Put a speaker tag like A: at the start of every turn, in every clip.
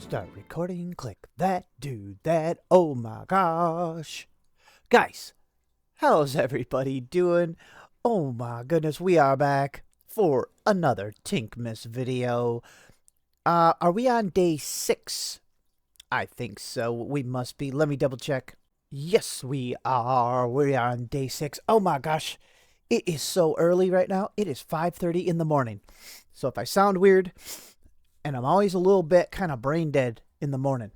A: Start recording, click that, do that, oh my gosh. Guys, how's everybody doing? Oh my goodness, we are back for another Tinkmas video. Are we on day 6? I think so, we must be. Let me double check. Yes, we are. We are on day 6. Oh my gosh, it is so early right now. It is 5:30 in the morning. So if I sound weird, and I'm always a little bit kind of brain dead in the morning,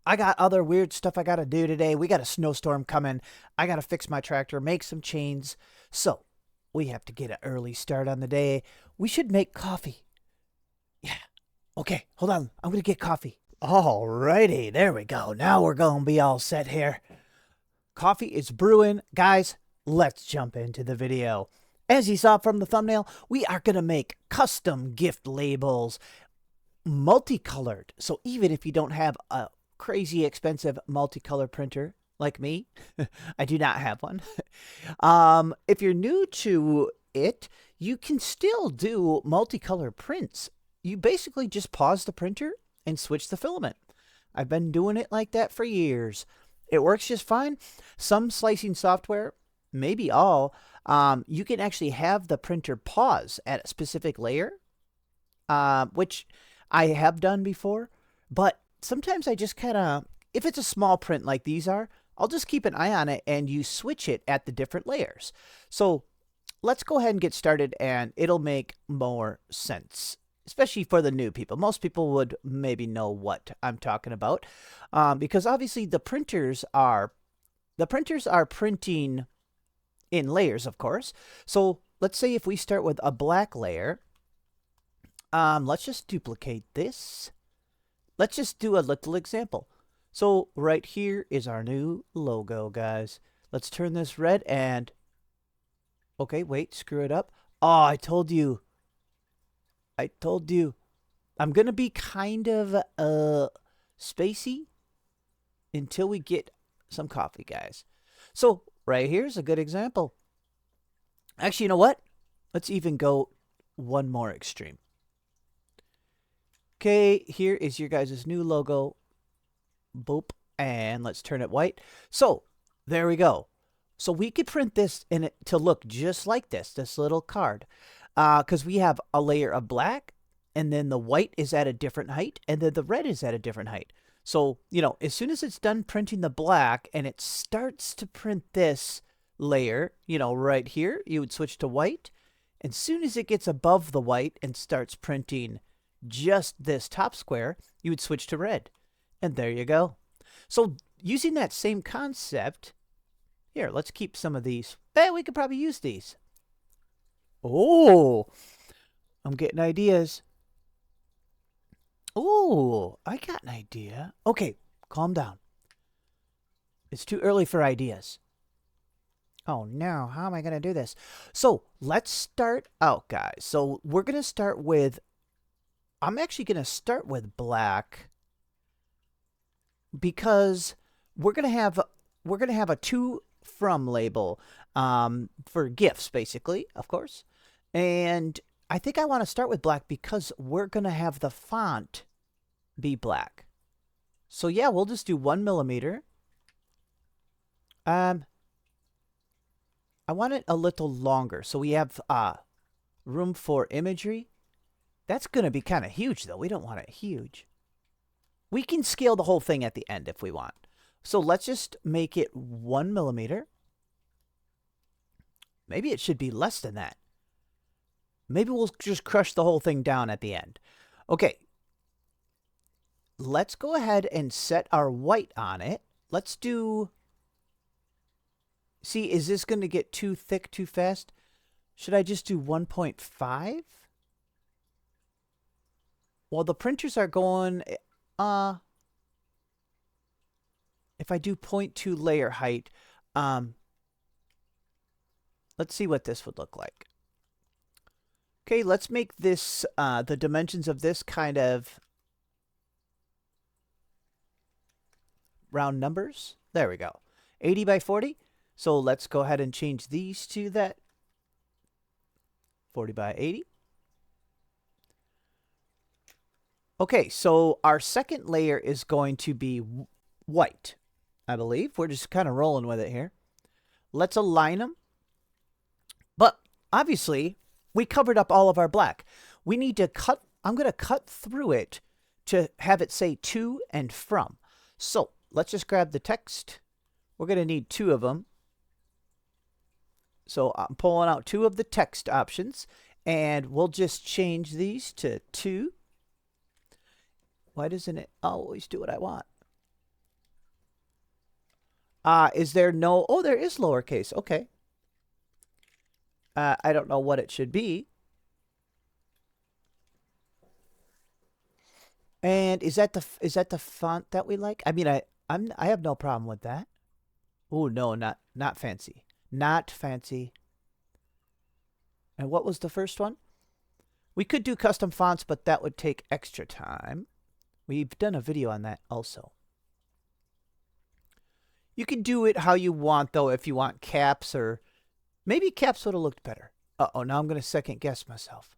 A: I got other weird stuff I got to do today. We got a snowstorm coming. I got to fix my tractor, make some chains. So we have to get an early start on the day. We should make coffee. Yeah. Okay, hold on. I'm going to get coffee. Alrighty, there we go. Now we're going to be all set here. Coffee is brewing. Guys, let's jump into the video. As you saw from the thumbnail, we are going to make custom gift labels, multicolored. So even if you don't have a crazy expensive multicolor printer like me, I do not have one. If you're new to it, you can still do multicolor prints. You basically just pause the printer and switch the filament. I've been doing it like that for years. It works just fine. Some slicing software, maybe all, you can actually have the printer pause at a specific layer, which I have done before. But sometimes I just kind of, if it's a small print like these are, I'll just keep an eye on it and you switch it at the different layers. So let's go ahead and get started and it'll make more sense, especially for the new people. Most people would maybe know what I'm talking about, because obviously the printers are printing in layers, of course. So let's say if we start with a black layer, let's just duplicate this. Let's just do a little example. So right here is our new logo, guys. Let's turn this red and, okay, wait, screw it up. Oh, I told you. I'm going to be kind of spacey until we get some coffee, guys. So right here's a good example. Actually, you know what? Let's even go one more extreme. Okay, here is your guys' new logo. Boop. And let's turn it white. So there we go. So we could print this in it to look just like this little card. Because we have a layer of black, and then the white is at a different height, and then the red is at a different height. So, you know, as soon as it's done printing the black and it starts to print this layer, you know, right here, you would switch to white. And as soon as it gets above the white and starts printing just this top square, you would switch to red. And there you go. So using that same concept, here, let's keep some of these. We could probably use these. Oh, I'm getting ideas. Oh, I got an idea. Okay, calm down. It's too early for ideas. Oh no, how am I going to do this? So let's start out, guys. So we're going to start with, I'm actually going to start with black because we're going to have a to from label for gifts, basically, of course. And I think I want to start with black because we're going to have the font be black. So yeah, we'll just do 1 millimeter. I want it a little longer. So we have room for imagery. That's going to be kind of huge, though. We don't want it huge. We can scale the whole thing at the end if we want. So let's just make it 1 millimeter. Maybe it should be less than that. Maybe we'll just crush the whole thing down at the end. Okay. Let's go ahead and set our white on it. Let's do... See, is this going to get too thick too fast? Should I just do 1.5? Well, the printers are going... if I do 0.2 layer height, let's see what this would look like. Okay, let's make this, the dimensions of this kind of round numbers. There we go. 80 by 40. So let's go ahead and change these to that. 40 by 80. Okay, so our second layer is going to be white, I believe. We're just kind of rolling with it here. Let's align them. But obviously, we covered up all of our black. We need to cut, I'm going to cut through it to have it say to and from. So let's just grab the text. We're going to need 2 of them. So I'm pulling out 2 of the text options, and we'll just change these to 2. Why doesn't it always do what I want? Is there no, oh, there is lowercase. Okay. I don't know what it should be. And is that the font that we like? I mean, I have no problem with that. Oh no, not fancy. Not fancy. And what was the first one? We could do custom fonts, but that would take extra time. We've done a video on that also. You can do it how you want, though, if you want caps, or maybe caps would have looked better. Uh-oh, now I'm going to second guess myself.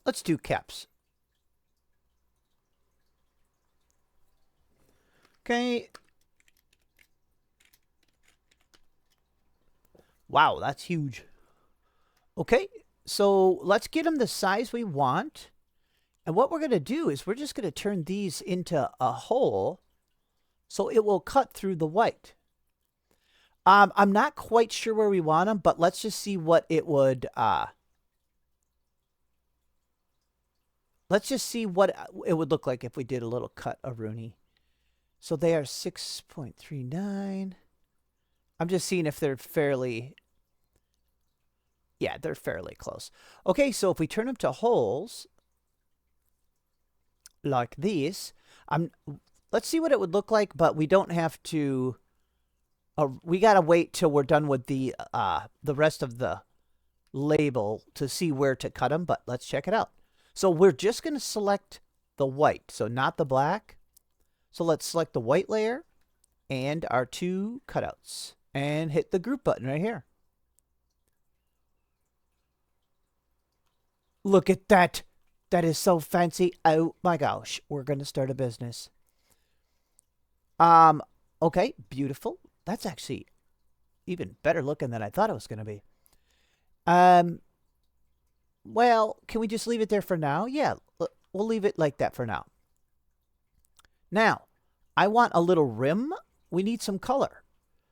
A: Let's do caps. Okay. Wow, that's huge. Okay, so let's get them the size we want. And what we're going to do is we're just going to turn these into a hole so it will cut through the white. I'm not quite sure where we want them, but let's just see what it would... let's just see what it would look like if we did a little cut of Rooney. So they are 6.39. I'm just seeing if they're fairly... Yeah, they're fairly close. Okay, so if we turn them to holes, like this, let's see what it would look like, but we don't have to... we got to wait till we're done with the rest of the label to see where to cut them, but let's check it out. So we're just going to select the white, so not the black. So let's select the white layer and our 2 cutouts and hit the group button right here. Look at that. That is so fancy. Oh my gosh. We're going to start a business. Okay, beautiful. That's actually even better looking than I thought it was going to be. Well, can we just leave it there for now? Yeah, we'll leave it like that for now. Now, I want a little rim. We need some color.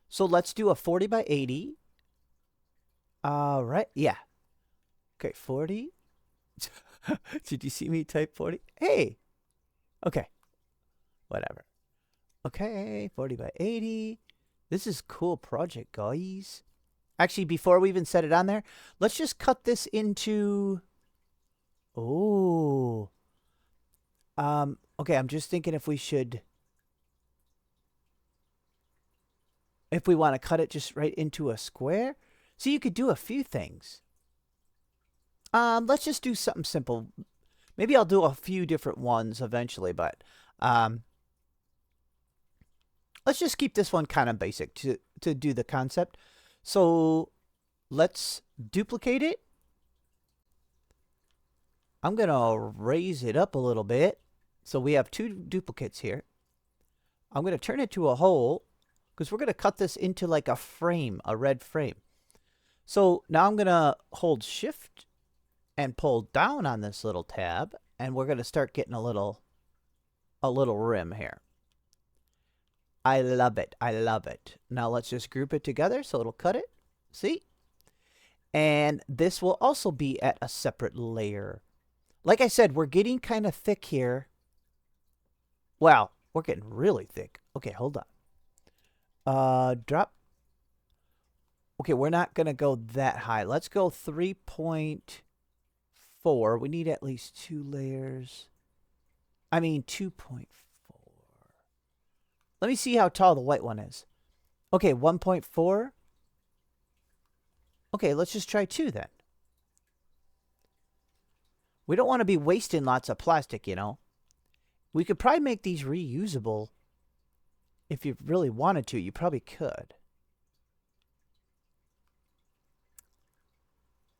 A: So let's do a 40 by 80. All right, yeah. Okay, 40. Did you see me type 40? Hey. Okay. Whatever. Okay, 40 by 80. This is a cool project, guys. Actually, before we even set it on there, let's just cut this into... Oh. Okay, I'm just thinking if we should... If we want to cut it just right into a square. So you could do a few things. Let's just do something simple. Maybe I'll do a few different ones eventually, but let's just keep this one kind of basic to do the concept. So let's duplicate it. I'm going to raise it up a little bit. So we have 2 duplicates here. I'm going to turn it to a hole because we're going to cut this into like a frame, a red frame. So now I'm going to hold shift and pull down on this little tab, and we're going to start getting a little rim here. I love it. I love it. Now let's just group it together so it'll cut it. See? And this will also be at a separate layer. Like I said, we're getting kind of thick here. Wow, we're getting really thick. Okay, hold on. Drop. Okay, we're not going to go that high. Let's go 3.4. We need at least 2 layers. I mean 2.4. Let me see how tall the white one is. Okay, 1.4. Okay, let's just try 2 then. We don't want to be wasting lots of plastic, you know. We could probably make these reusable. If you really wanted to, you probably could.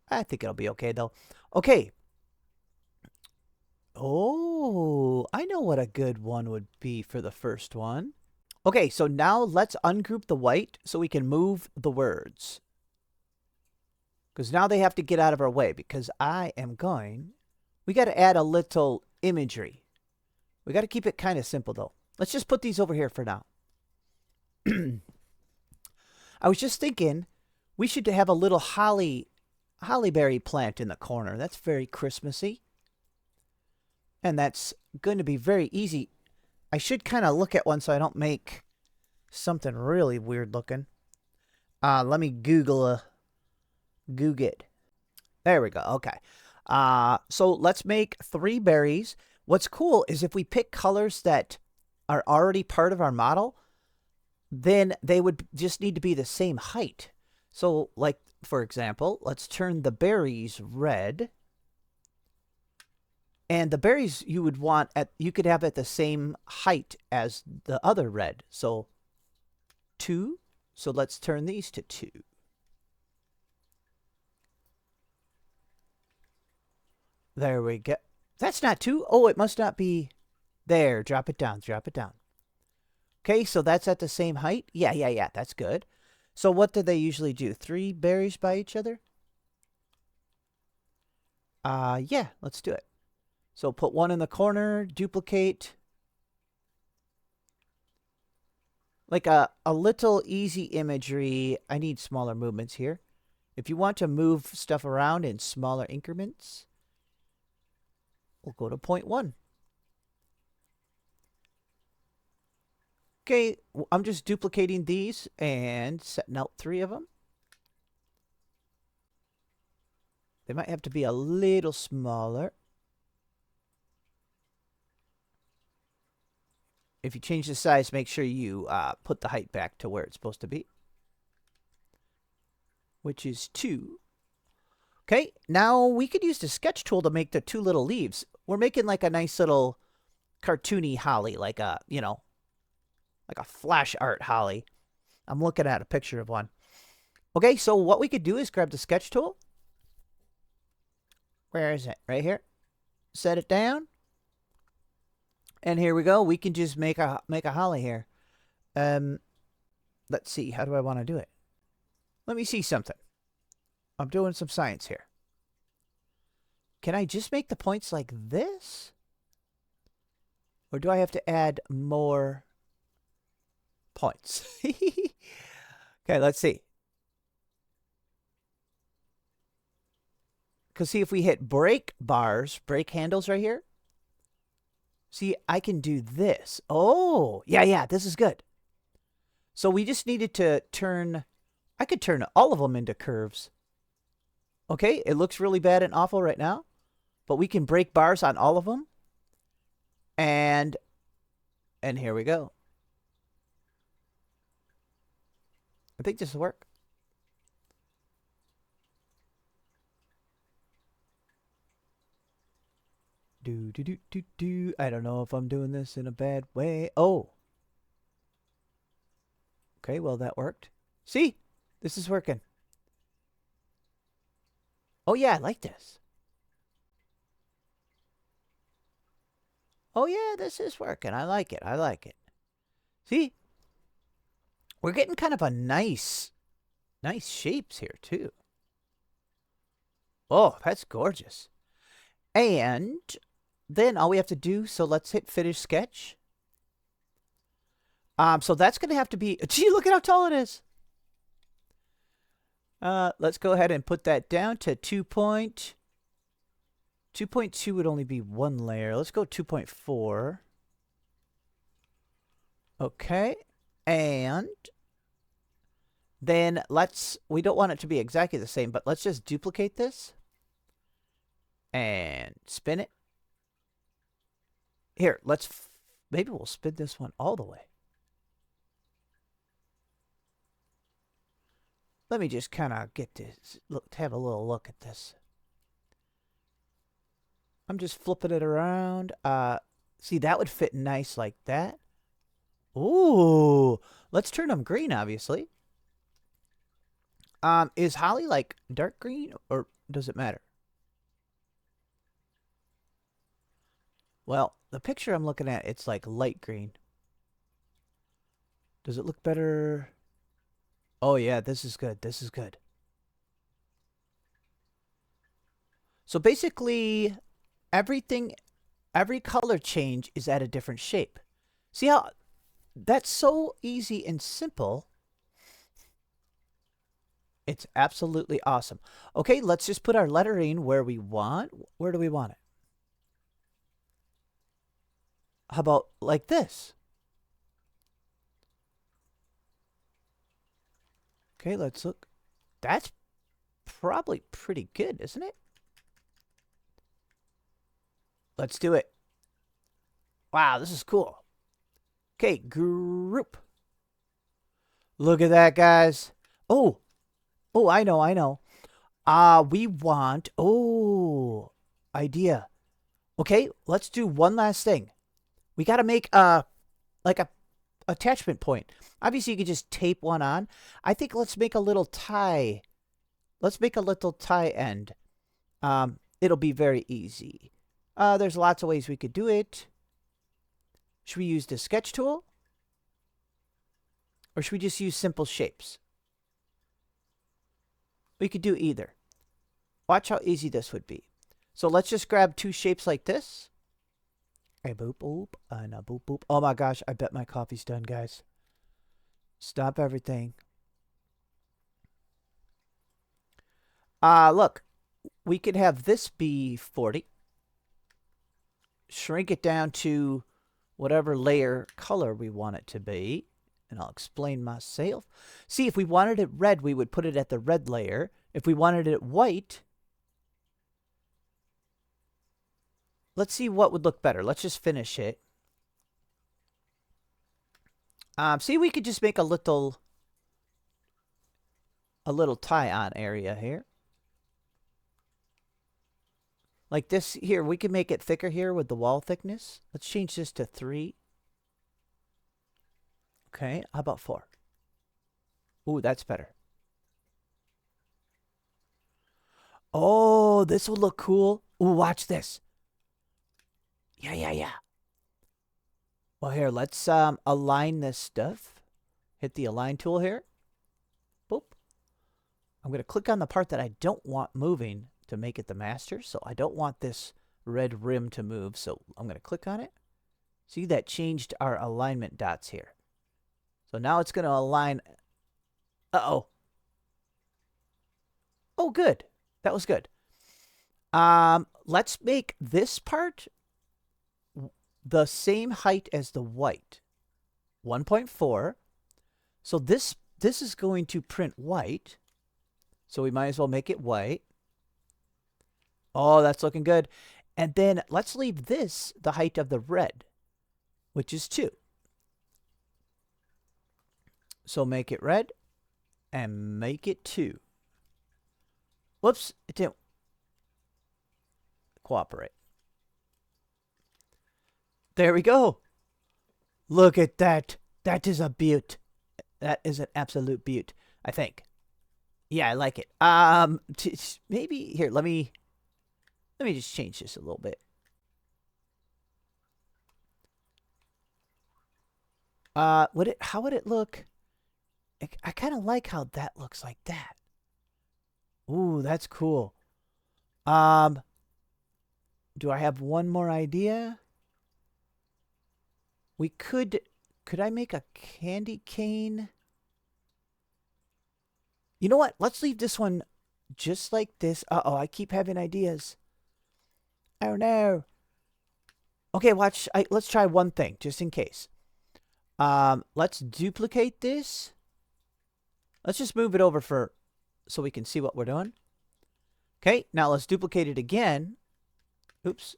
A: I think it'll be okay, though. Okay. Oh, I know what a good one would be for the first one. Okay, so now let's ungroup the white so we can move the words. Because now they have to get out of our way because I am going... We got to add a little imagery. We got to keep it kind of simple, though. Let's just put these over here for now. I was just thinking we should have a little hollyberry plant in the corner. That's very Christmassy. And that's going to be very easy. I should kind of look at one so I don't make something really weird looking. Let me Google it. There we go. Okay. So let's make 3 berries. What's cool is if we pick colors that are already part of our model, then they would just need to be the same height. So, like, for example, let's turn the berries red. And the berries you would want you could have at the same height as the other red. So 2. So let's turn these to 2. There we go. That's not 2. Oh, it must not be there. Drop it down. Drop it down. Okay, so that's at the same height. Yeah. That's good. So what do they usually do? 3 berries by each other? Yeah, let's do it. So put one in the corner, duplicate. Like a little easy imagery. I need smaller movements here. If you want to move stuff around in smaller increments, we'll go to 0.1. Okay, I'm just duplicating these and setting out 3 of them. They might have to be a little smaller. If you change the size, make sure you put the height back to where it's supposed to be, which is 2. Okay, now we could use the sketch tool to make the 2 little leaves. We're making like a nice little cartoony holly, like a, you know, like a flash art holly. I'm looking at a picture of one. Okay, so what we could do is grab the sketch tool. Where is it? Right here. Set it down. And here we go. We can just make a holly here. Let's see. How do I want to do it? Let me see something. I'm doing some science here. Can I just make the points like this? Or do I have to add more points? Okay, let's see. Because see, if we hit brake bars, brake handles right here, see, I can do this. Oh, yeah, this is good. So we just needed to turn, I could turn all of them into curves. Okay, it looks really bad and awful right now, but we can break bars on all of them. And here we go. I think this will work. I don't know if I'm doing this in a bad way. Oh. Okay, well, that worked. See? This is working. Oh, yeah, I like this. Oh, yeah, this is working. I like it. I like it. See? We're getting kind of a nice shapes here, too. Oh, that's gorgeous. And then all we have to do, so let's hit finish sketch. So that's going to have to be, gee, look at how tall it is. Let's go ahead and put that down to 2.2 would only be 1 layer. Let's go 2.4. Okay. And then we don't want it to be exactly the same, but let's just duplicate this and spin it. Here, maybe we'll spin this one all the way. Let me just kind of get this, have a little look at this. I'm just flipping it around. See, that would fit nice like that. Ooh, let's turn them green, obviously. Is holly like dark green or Does it matter? Well, the picture I'm looking at, it's like light green. Does it look better? Oh yeah, this is good. This is good. So basically, everything, every color change is at a different shape. See how that's so easy and simple. It's absolutely awesome. Okay, let's just put our lettering where we want. Where do we want it? How about like this? Okay, let's look. That's probably pretty good, isn't it? Let's do it. Wow, this is cool. Okay, group. Look at that, guys. Oh, oh, I know, I know. We want, idea. Okay, let's do one last thing. We got to make like a attachment point. Obviously, you could just tape one on. I think let's make a little tie. Let's make a little tie end. It'll be very easy. There's lots of ways we could do it. Should we use the sketch tool? Or should we just use simple shapes? We could do either. Watch how easy this would be. So let's just grab two shapes like this. A boop boop and a boop boop. Oh my gosh, I bet my coffee's done, guys. Stop everything. Look, we could have this be 40. Shrink it down to whatever layer color we want it to be. And I'll explain myself. See, if we wanted it red, we would put it at the red layer. If we wanted it white, let's see what would look better. Let's just finish it. See, we could just make a little tie-on area here. Like this here, we can make it thicker here with the wall thickness. Let's change this to 3. Okay, how about 4? Ooh, that's better. Oh, this will look cool. Ooh, watch this. Yeah. Well, here, let's align this stuff. Hit the align tool here. Boop. I'm going to click on the part that I don't want moving to make it the master. So I don't want this red rim to move. So I'm going to click on it. See, that changed our alignment dots here. So now it's going to align. Uh-oh. Oh, good. That was good. Let's make this part the same height as the white. 1.4. So this is going to print white. So we might as well make it white. Oh, that's looking good. And then let's leave this the height of the red, which is 2. So make it red and make it 2. Whoops, it didn't cooperate. There we go. Look at that. That is a beaut. That is an absolute beaut, I think. Yeah, I like it. Maybe here, let me just change this a little bit. How would it look? I kind of like how that looks like that. Ooh, that's cool. Do I have one more idea? We could I make a candy cane? You know what? Let's leave this one just like this. Uh-oh, I keep having ideas. Oh no. Okay, watch. Let's try one thing just in case. Let's duplicate this. Let's just move it over so we can see what we're doing. Okay, now let's duplicate it again. Oops.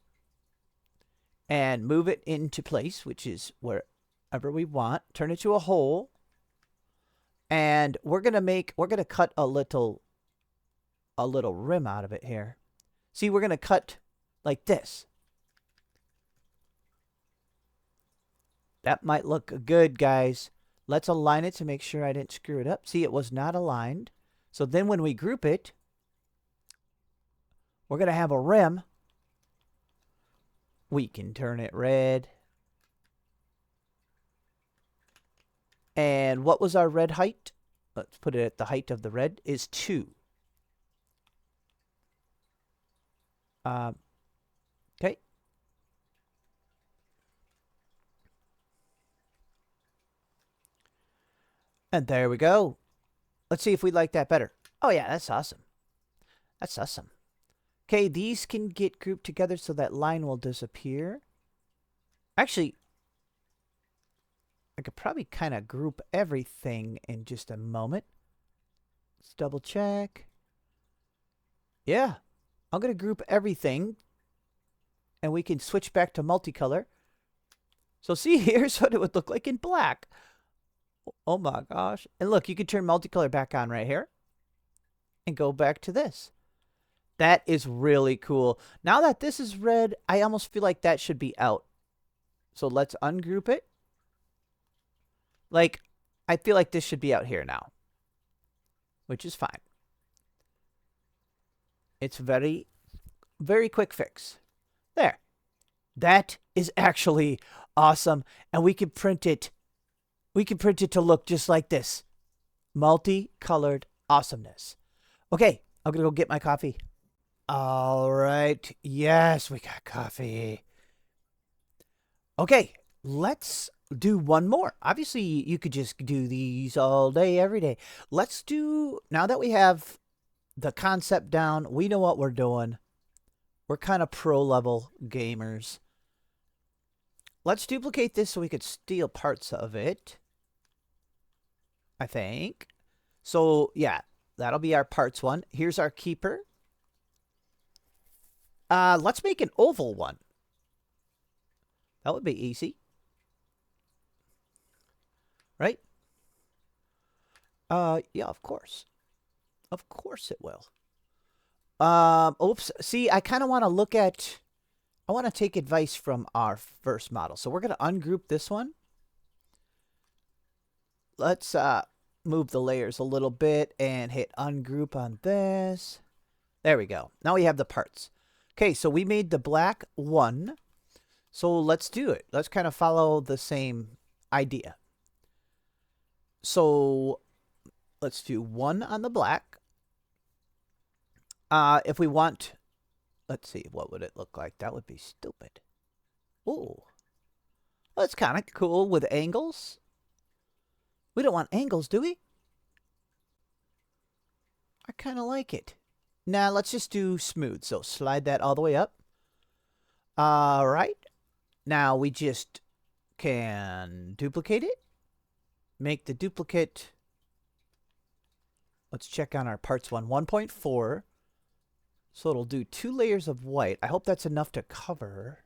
A: And move it into place, which is wherever we want. Turn it to a hole. And we're gonna cut a little rim out of it here. See, we're gonna cut like this. That might look good, guys. Let's align it to make sure I didn't screw it up. See, it was not aligned. So then when we group it, We're going to have a rim. We can turn it red. And what was our red height? Let's put it at the height of the red is 2. Okay. And there we go. Let's see if we like that better. Oh, yeah, that's awesome. That's awesome. Okay, these can get grouped together so that line will disappear. Actually, I could probably kind of group everything in just a moment. Let's double check. Yeah, I'm going to group everything. And we can switch back to multicolor. So see, here's what it would look like in black. Oh my gosh. And look, you can turn multicolor back on right here. And go back to this. That is really cool. Now that this is red, I almost feel like that should be out. So let's ungroup it. Like, I feel like this should be out here now. Which is fine. It's very, very quick fix. There. That is actually awesome. And we can print it. We can print it to look just like this. Multicolored awesomeness. Okay, I'm going to go get my coffee. All right. Yes, we got coffee. Okay, let's do one more. Obviously, you could just do these all day, every day. Let's do, now that we have the concept down, we know what we're doing. We're kind of pro-level gamers. Let's duplicate this so we could steal parts of it. I think. So, yeah, that'll be our parts one. Here's our keeper. Let's make an oval one. That would be easy. Right? Yeah, of course. Of course it will. Oops. See, I kind of want to look at... I want to take advice from our first model. So we're going to ungroup this one. Let's move the layers a little bit and hit ungroup on this. There we go. Now we have the parts. Okay, so we made the black one. So let's do it. Let's kind of follow the same idea. So let's do one on the black. If we want, let's see, what would it look like? That would be stupid. Ooh. Well, that's kind of cool with angles. We don't want angles, do we? I kind of like it. Now, let's just do smooth. So slide that all the way up. All right. Now, we just can duplicate it. Make the duplicate. Let's check on our parts one. 1.4. So it'll do 2 layers of white. I hope that's enough to cover.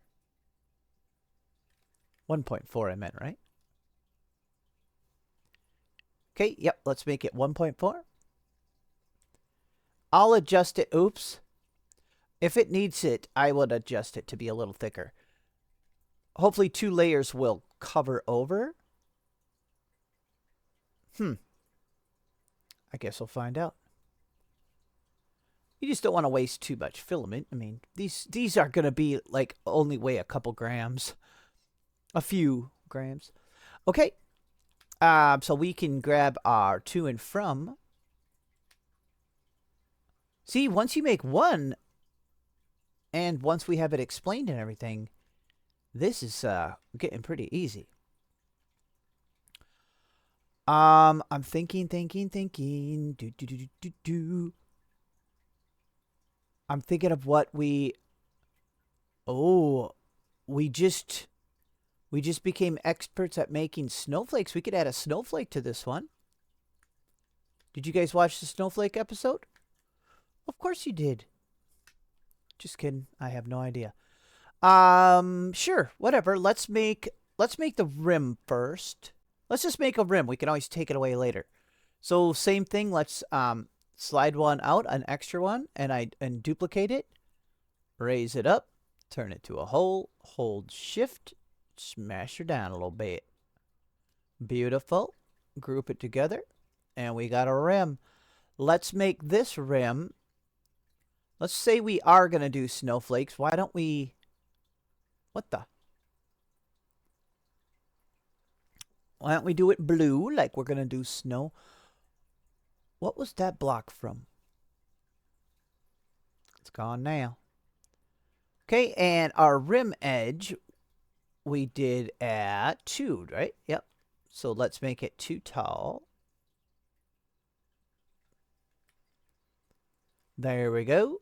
A: 1.4 I meant, right? Okay, yep, let's make it 1.4. I'll adjust it. Oops. If it needs it, I would adjust it to be a little thicker. Hopefully 2 layers will cover over. I guess we'll find out. You just don't want to waste too much filament. I mean, these are going to be like only weigh a couple grams. A few grams. Okay. So we can grab our to and from. See, once you make one, and once we have it explained and everything, this is getting pretty easy. I'm thinking. I'm thinking of what we... Oh, we just became experts at making snowflakes. We could add a snowflake to this one. Did you guys watch the snowflake episode? Of course you did. Just kidding. I have no idea. Sure, whatever. Let's make the rim first. Let's just make a rim. We can always take it away later. So same thing. Let's slide one out, an extra one, and duplicate it. Raise it up. Turn it to a hole. Hold shift. Smash her down a little bit. Beautiful. Group it together. And we got a rim. Let's make this rim Let's say we are going to do snowflakes. Why don't we... What the? Why don't we do it blue like we're going to do snow? What was that block from? It's gone now. Okay, and our rim edge we did at 2, right? Yep. So let's make it 2 tall. There we go.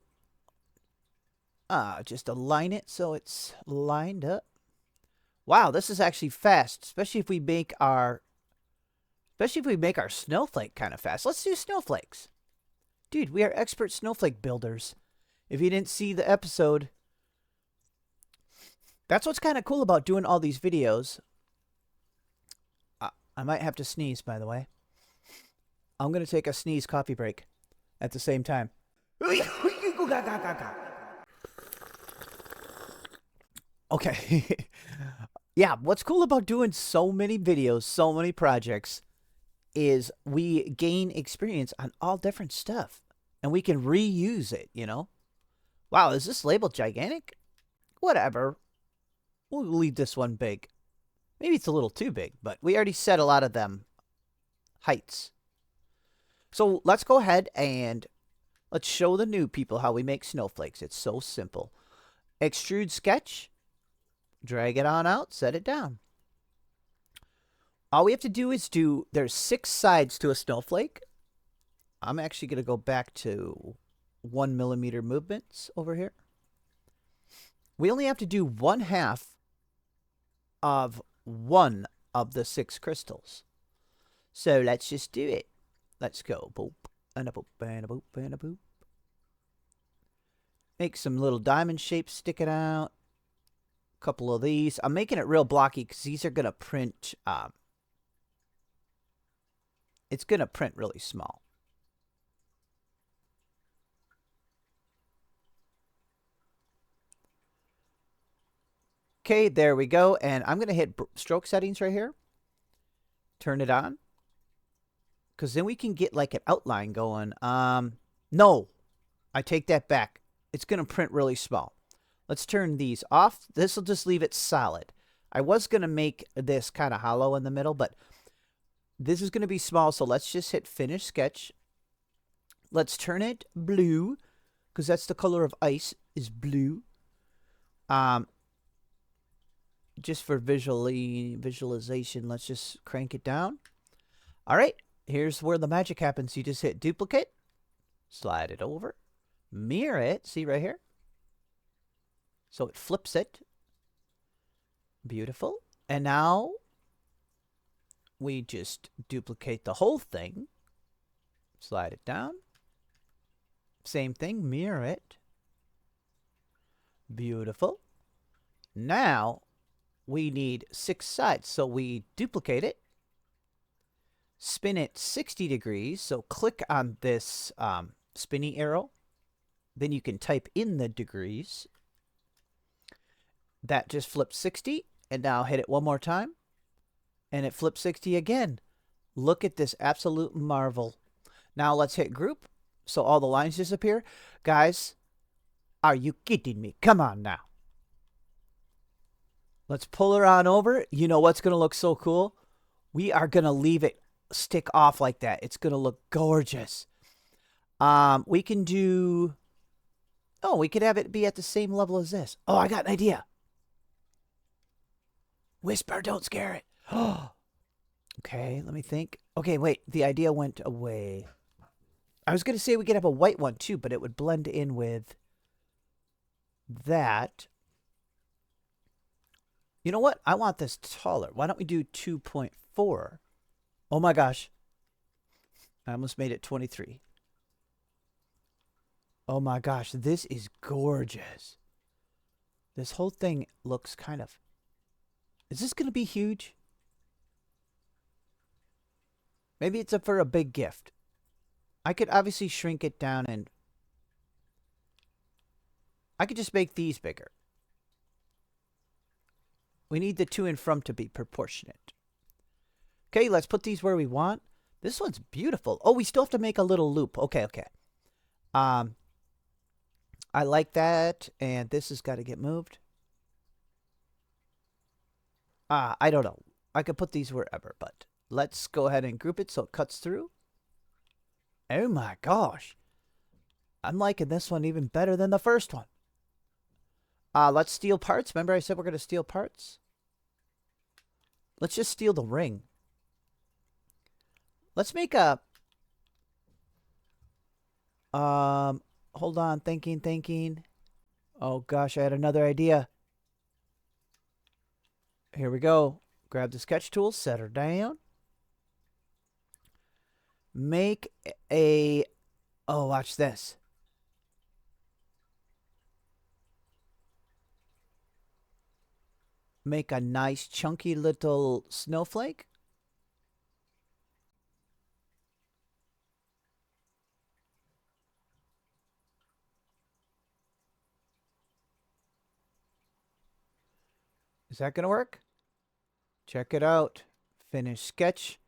A: Just align it so it's lined up. Wow, this is actually fast, especially if we make our snowflake kind of fast. Let's do snowflakes. Dude, we are expert snowflake builders. If you didn't see the episode, that's what's kind of cool about doing all these videos. I might have to sneeze, by the way. I'm going to take a sneeze coffee break at the same time. Okay. Yeah, what's cool about doing so many videos, so many projects, is we gain experience on all different stuff. And we can reuse it, you know? Wow, is this label gigantic? Whatever. We'll leave this one big. Maybe it's a little too big, but we already set a lot of them heights. So let's go ahead and let's show the new people how we make snowflakes. It's so simple. Extrude sketch. Drag it on out, set it down. All we have to do is there's 6 sides to a snowflake. I'm actually going to go back to 1 millimeter movements over here. We only have to do 1/2 of one of the 6 crystals. So let's just do it. Let's go. Boop, and a boop, and a boop, and a boop. Make some little diamond shapes sticking out. Couple of these. I'm making it real blocky because these are going to print. It's going to print really small. Okay, there we go. And I'm going to hit stroke settings right here. Turn it on. Because then we can get like an outline going. No, I take that back. It's going to print really small. Let's turn these off. This will just leave it solid. I was going to make this kind of hollow in the middle, but this is going to be small, so let's just hit Finish Sketch. Let's turn it blue, because that's the color of ice, is blue. Just for visualization, let's just crank it down. All right, here's where the magic happens. You just hit Duplicate, slide it over, mirror it, see right here? So it flips it. Beautiful. And now we just duplicate the whole thing. Slide it down. Same thing, mirror it. Beautiful. Now we need 6 sides. So we duplicate it. Spin it 60 degrees. So click on this spinny arrow. Then you can type in the degrees. That just flipped 60, and now hit it one more time, and it flipped 60 again. Look at this absolute marvel. Now let's hit group, so all the lines disappear. Guys, are you kidding me? Come on now. Let's pull her on over. You know what's going to look so cool? We are going to leave it stick off like that. It's going to look gorgeous. We can do... Oh, we could have it be at the same level as this. Oh, I got an idea. Whisper, don't scare it. Okay, let me think. Okay, wait. The idea went away. I was going to say we could have a white one too, but it would blend in with that. You know what? I want this taller. Why don't we do 2.4? Oh my gosh. I almost made it 23. Oh my gosh, this is gorgeous. This whole thing looks kind of... Is this going to be huge? Maybe it's for a big gift. I could obviously shrink it down and... I could just make these bigger. We need the to and from to be proportionate. Okay, let's put these where we want. This one's beautiful. Oh, we still have to make a little loop. Okay, okay. I like that. And this has got to get moved. I don't know. I could put these wherever, but let's go ahead and group it so it cuts through. Oh my gosh. I'm liking this one even better than the first one. Let's steal parts. Remember I said we're going to steal parts? Let's just steal the ring. Let's make a... hold on. Thinking. Oh gosh, I had another idea. Here we go. Grab the sketch tool, set her down. Make a... Oh, watch this. Make a nice chunky little snowflake. Is that going to work? Check it out. Finish sketch.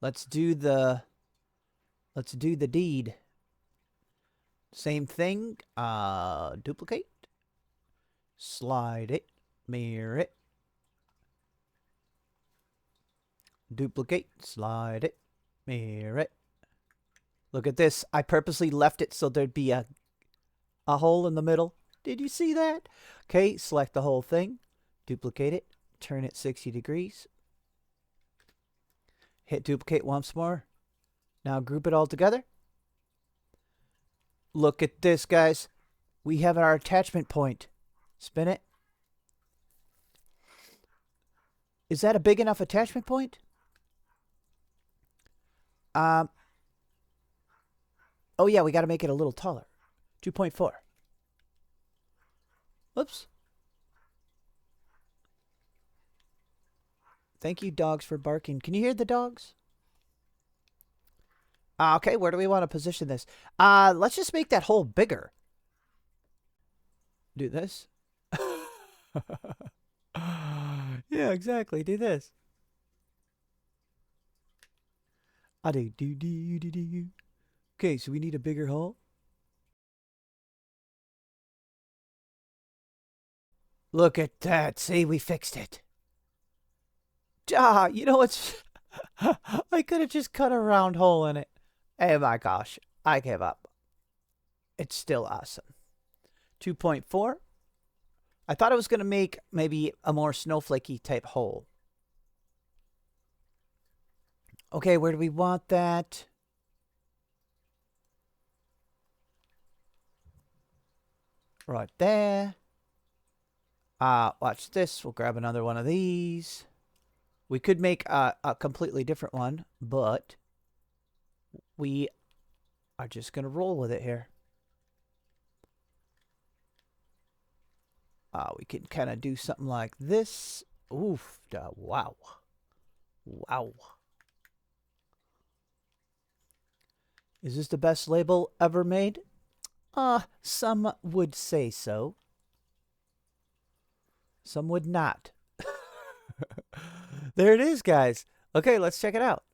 A: Let's do the deed. Same thing. Duplicate. Slide it. Mirror it. Duplicate. Slide it. Mirror it. Look at this. I purposely left it so there'd be a hole in the middle. Did you see that? Okay, select the whole thing. Duplicate it. Turn it 60 degrees. Hit duplicate once more. Now group it all together. Look at this, guys. We have our attachment point. Spin it. Is that a big enough attachment point? Oh yeah, we got to make it a little taller. 2.4. Whoops. Thank you, dogs, for barking. Can you hear the dogs? Okay, where do we want to position this? Let's just make that hole bigger. Do this. Yeah, exactly. Do this. Do. Okay, so we need a bigger hole. Look at that. See, we fixed it. You know what's... I could have just cut a round hole in it. Oh my gosh. I gave up. It's still awesome. 2.4. I thought I was going to make maybe a more snowflakey type hole. Okay, where do we want that? Right there. Watch this. We'll grab another one of these. We could make a completely different one, but we are just going to roll with it here. We can kind of do something like this. Oof. Wow. Wow. Is this the best label ever made? Some would say so. Some would not. There it is, guys. Okay, let's check it out.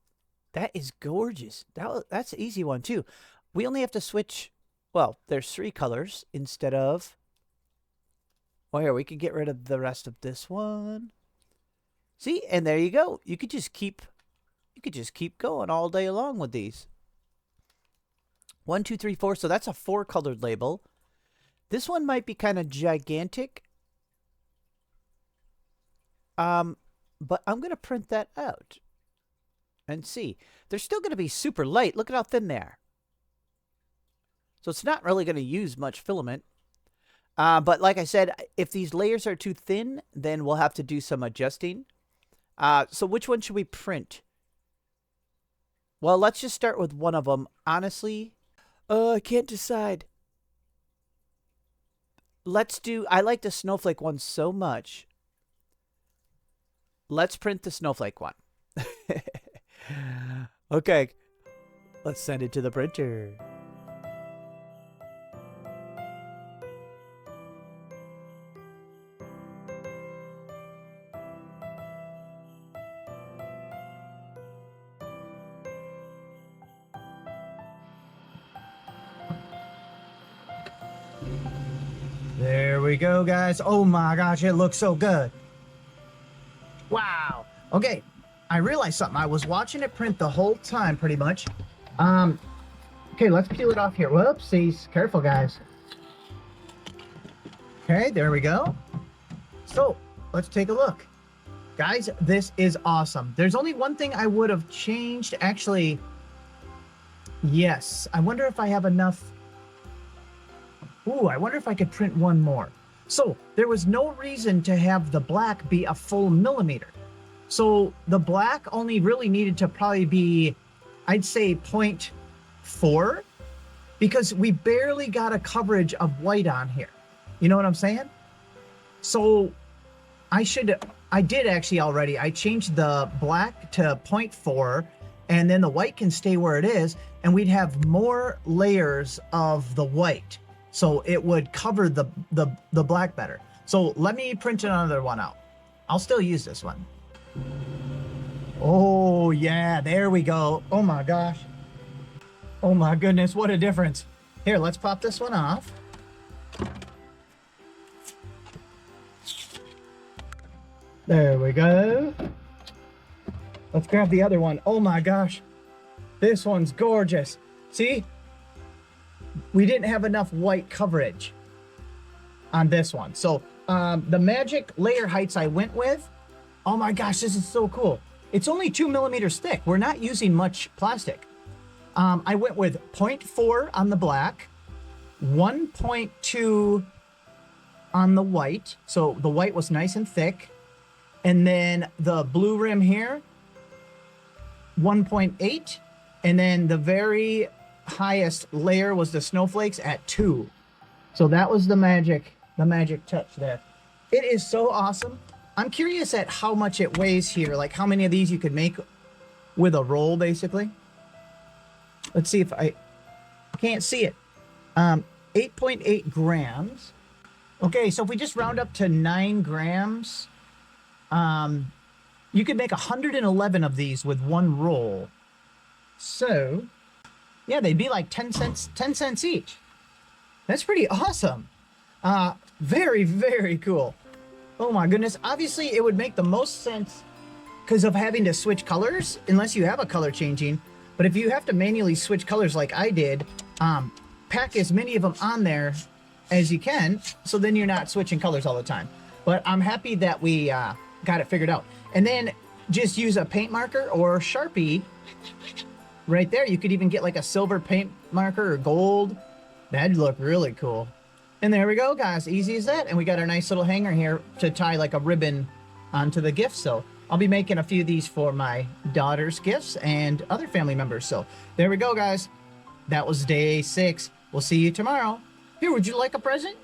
A: That is gorgeous. That's an easy one, too. We only have to switch... Well, there's 3 colors instead of... Well, here, we could get rid of the rest of this one. See? And there you go. You could just keep going all day long with these. 1, 2, 3, 4. So that's a 4-colored label. This one might be kind of gigantic. But I'm going to print that out and see. They're still going to be super light. Look at how thin they are. So it's not really going to use much filament. But like I said, if these layers are too thin, then we'll have to do some adjusting. So which one should we print? Well, let's just start with one of them. Honestly, I can't decide. I like the snowflake one so much. Let's print the snowflake one. Okay. Let's send it to the printer. There we go, guys. Oh my gosh, it looks so good. Wow. Okay, I realized something. I was watching it print the whole time, pretty much. Okay, let's peel it off here. Whoopsies. Careful, guys. Okay, there we go. So, let's take a look. Guys, this is awesome. There's only one thing I would have changed. Actually, yes. I wonder if I have enough. Ooh, I wonder if I could print one more. So, there was no reason to have the black be a full millimeter. So, the black only really needed to probably be, I'd say, 0.4, because we barely got a coverage of white on here. You know what I'm saying? So, I did actually already. I changed the black to 0.4, and then the white can stay where it is, and we'd have more layers of the white. So it would cover the black better. So let me print another one out. I'll still use this one. Oh yeah, there we go. Oh my gosh. Oh my goodness, what a difference. Here, let's pop this one off. There we go. Let's grab the other one. Oh my gosh. This one's gorgeous. See? We didn't have enough white coverage on this one. So the magic layer heights I went with, oh my gosh, this is so cool. It's only 2 millimeters thick. We're not using much plastic. I went with 0.4 on the black, 1.2 on the white. So the white was nice and thick. And then the blue rim here, 1.8. And then the very highest layer was the snowflakes at 2. So that was the magic touch there. It is so awesome. I'm curious at how much it weighs here, like how many of these you could make with a roll, basically. Let's see if I can't see it. 8.8 grams. Okay, so if we just round up to 9 grams, you could make 111 of these with one roll. So yeah, they'd be like 10 cents each. That's pretty awesome. Very, very cool. Oh my goodness. Obviously, it would make the most sense because of having to switch colors, unless you have a color changing. But if you have to manually switch colors like I did, pack as many of them on there as you can, so then you're not switching colors all the time. But I'm happy that we got it figured out. And then just use a paint marker or Sharpie right there. You could even get like a silver paint marker or gold. That'd look really cool. And there we go, guys. Easy as that. And we got our nice little hanger here to tie like a ribbon onto the gift. So I'll be making a few of these for my daughter's gifts and other family members. So there we go, guys. That was day 6. We'll see you tomorrow. Here, would you like a present?